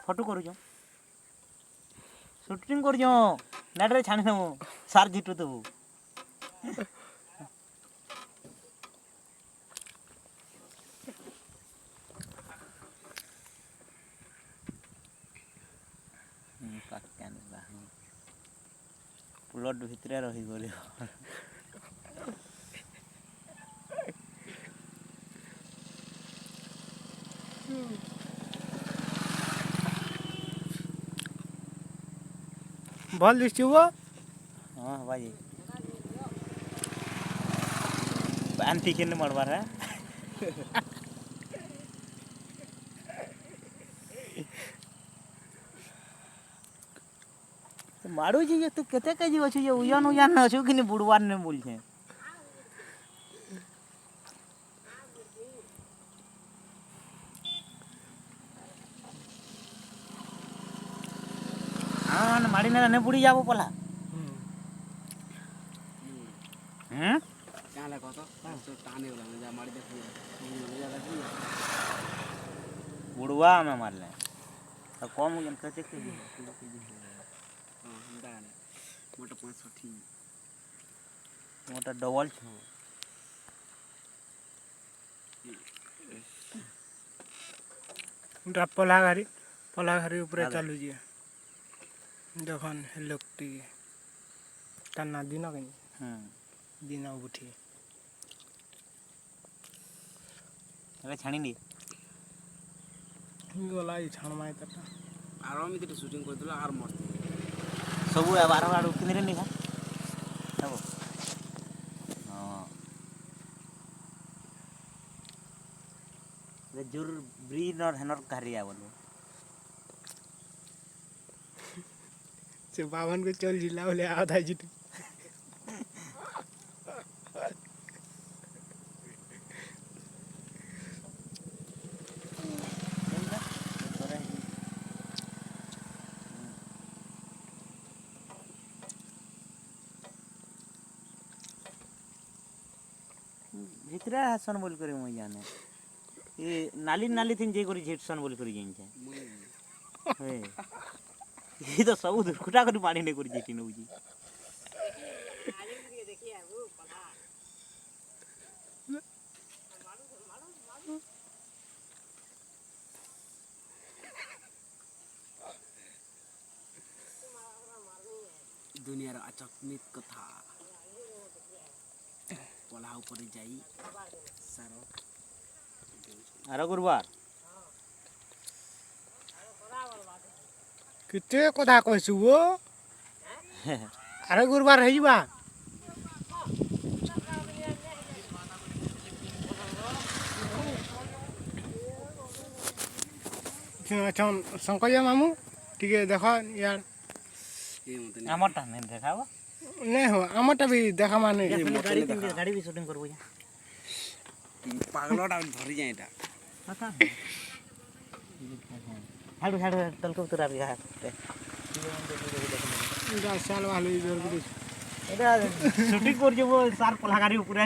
photo କରୁଛ shooting କରୁଛ ନେଟ୍ରେ ଛାଣି ଦେବୁ ସାର୍ ଜିତୁ ଦେବୁ ପ୍ଲଟ୍ ଭିତରେ ରହିଗଲି भल दिसुव हाँ भाई आंटी के मरबार है मारू जी तू केते केजी अछि जे उजान उजान अछि कि बुड़वार ने बोल छे हाँ माड़ी ने बुड़ी जाबो पला हैं काले कत तो टाने वाला जा मारी देखी जा देखी बुड़वा में मारले तो कम उजन केते केजी हां हमदा ने मोटा 560 मोटा डबल छ पलाघारी ऊपर चालू जी देखन लोकटी तना दिन कहीं दिन उठी अरे छाणी दी गला छाण माय तटा आराम में शूटिंग कर दिला आर मस्त सब 12 आड़ किनरे निखा सब हां रे जुर ब्रीन और हनर करिया बोलो से बावन को चल जिला बोले आधा जिट भितरा हसन बोल करे मैं जाने ये नाली नाली थिन जे करी झेटसन बोल करी जाइन छे हे ये तो सब दुखटा करी पानी ने करी जेटी नउजी दुनिया रा अचकमित कथा पला ऊपर जाई सारो आरो गुरुवार किते कथा कहसु वो अरे गुरुवार है जीवा अच्छा शंकरिया मामू ठीक है देखो यार ए मते हमरटा नहीं देखाबो नहीं हो आमटा भी देखा माने गाड़ी भी शूटिंग करबो जा पागलटा धरि जाय एटा अच्छा हाडू हाडू तलको तुरा भी साल वाले इधर এটা শুটিং করছে সার পলাগাড়ি উপরে